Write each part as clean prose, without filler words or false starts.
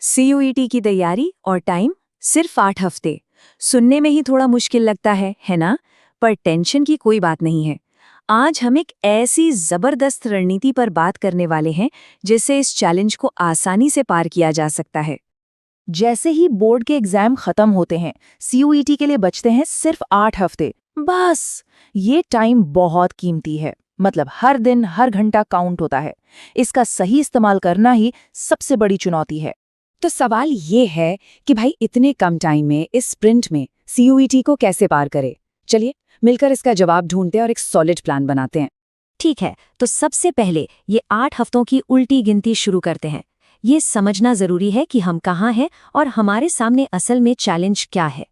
CUET की तैयारी और टाइम सिर्फ 8 हफ्ते। सुनने में ही थोड़ा मुश्किल लगता है ना? पर टेंशन की कोई बात नहीं है। आज हम एक ऐसी जबरदस्त रणनीति पर बात करने वाले हैं जिससे इस चैलेंज को आसानी से पार किया जा सकता है। जैसे ही बोर्ड के एग्जाम खत्म होते हैं, सीयूईटी के लिए बचते हैं सिर्फ 8 हफ्ते। बस ये टाइम बहुत कीमती है। मतलब हर दिन हर घंटा काउंट होता है। इसका सही इस्तेमाल करना ही सबसे बड़ी चुनौती है। तो सवाल ये है कि भाई इतने कम टाइम में इस स्प्रिंट में सीयूईटी को कैसे पार करें? चलिए मिलकर इसका जवाब ढूंढते हैं और एक सॉलिड प्लान बनाते हैं। ठीक है, तो सबसे पहले ये 8 हफ्तों की उल्टी गिनती शुरू करते हैं। ये समझना जरूरी है कि हम कहाँ हैं और हमारे सामने असल में चैलेंज क्या है।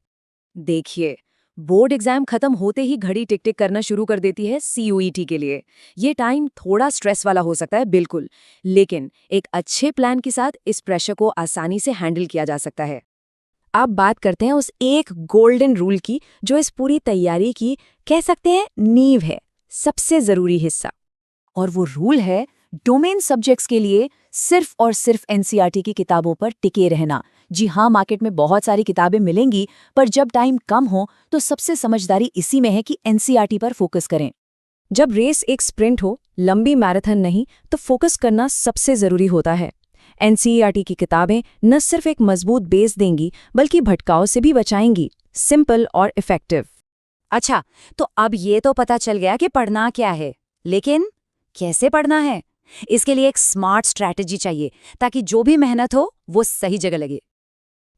देखिए, बोर्ड एग्जाम खत्म होते ही घड़ी टिक टिक करना शुरू कर देती है सीयूईटी के लिए। ये टाइम थोड़ा स्ट्रेस वाला हो सकता है, बिल्कुल, लेकिन एक अच्छे प्लान के साथ इस प्रेशर को आसानी से हैंडल किया जा सकता है। अब बात करते हैं उस एक गोल्डन रूल की जो इस पूरी तैयारी की कह सकते हैं नींव है, सबसे जरूरी हिस्सा। और वो रूल है डोमेन सब्जेक्ट्स के लिए सिर्फ और सिर्फ एनसीईआरटी की किताबों पर टिके रहना। जी हाँ, मार्केट में बहुत सारी किताबें मिलेंगी, पर जब टाइम कम हो तो सबसे समझदारी इसी में है कि एनसीईआरटी पर फोकस करें। जब रेस एक स्प्रिंट हो, लंबी मैराथन नहीं, तो फोकस करना सबसे जरूरी होता है। एनसीईआरटी की किताबें न सिर्फ एक मजबूत बेस देंगी बल्कि भटकाव से भी बचाएंगी, सिंपल और इफेक्टिव। अच्छा, तो अब ये तो पता चल गया कि पढ़ना क्या है, लेकिन कैसे पढ़ना है? इसके लिए एक स्मार्ट स्ट्रैटेजी चाहिए ताकि जो भी मेहनत हो वो सही जगह लगे।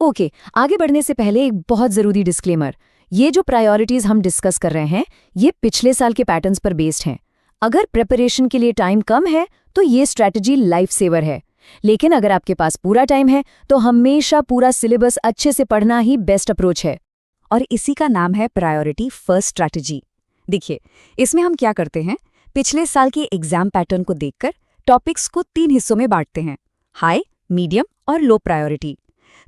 ओके, आगे बढ़ने से पहले एक बहुत जरूरी डिस्क्लेमर। ये जो प्रायोरिटीज हम डिस्कस कर रहे हैं, ये पिछले साल के पैटर्न्स पर बेस्ड हैं। अगर प्रिपरेशन के लिए टाइम कम है तो ये स्ट्रैटेजी लाइफ सेवर है, लेकिन अगर आपके पास पूरा टाइम है तो हमेशा पूरा सिलेबस अच्छे से पढ़ना ही बेस्ट अप्रोच है। और इसी का नाम है प्रायोरिटी फर्स्ट स्ट्रैटेजी। देखिए, इसमें हम क्या करते हैं, पिछले साल के एग्जाम पैटर्न को देखकर टॉपिक्स को 3 हिस्सों में बांटते हैं, हाई, मीडियम और लो प्रायोरिटी।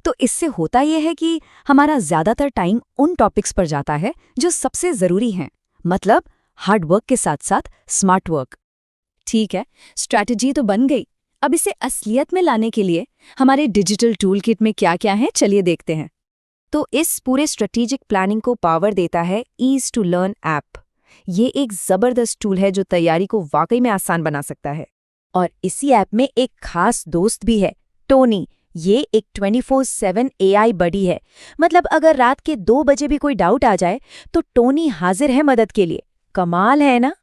तो इससे होता यह है कि हमारा ज्यादातर टाइम उन टॉपिक्स पर जाता है जो सबसे जरूरी हैं, मतलब हार्ड वर्क के साथ साथ स्मार्ट वर्क। ठीक है, स्ट्रैटेजी तो बन गई। अब इसे असलियत में लाने के लिए हमारे डिजिटल टूल किट में क्या क्या है, चलिए देखते हैं। तो इस पूरे स्ट्रेटेजिक प्लानिंग को पावर देता है ईज टू लर्न ऐप। ये एक जबरदस्त टूल है जो तैयारी को वाकई में आसान बना सकता है। और इसी ऐप में एक खास दोस्त भी है, टोनी। ये एक 24/7 एआई बडी है। मतलब अगर रात के 2 बजे भी कोई डाउट आ जाए तो टोनी हाजिर है मदद के लिए। कमाल है ना?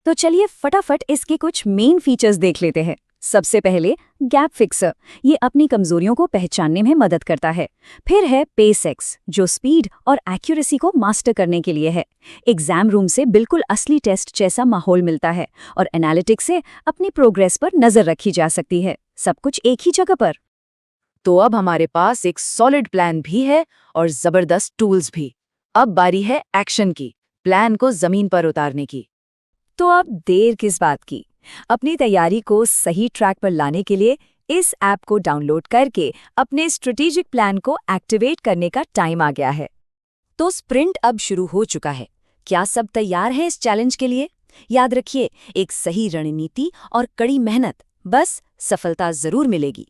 तो चलिए फटाफट इसके कुछ मेन फीचर्स देख लेते हैं। सबसे पहले गैप फिक्सर, ये अपनी कमजोरियों को पहचानने में मदद करता है। फिर है पेसएक्स, जो स्पीड और एक्यूरेसी को मास्टर करने के लिए है। एग्जाम रूम से बिल्कुल असली टेस्ट जैसा माहौल मिलता है और एनालिटिक्स से अपनी प्रोग्रेस पर नजर रखी जा सकती है, सब कुछ एक ही जगह पर। तो अब हमारे पास एक सॉलिड प्लान भी है और जबरदस्त टूल्स भी। अब बारी है एक्शन की, प्लान को जमीन पर उतारने की। तो अब देर किस बात की? अपनी तैयारी को सही ट्रैक पर लाने के लिए इस ऐप को डाउनलोड करके अपने स्ट्रेटेजिक प्लान को एक्टिवेट करने का टाइम आ गया है। तो स्प्रिंट अब शुरू हो चुका है। क्या सब तैयार हैं इस चैलेंज के लिए? याद रखिए, एक सही रणनीति और कड़ी मेहनत, बस सफलता जरूर मिलेगी।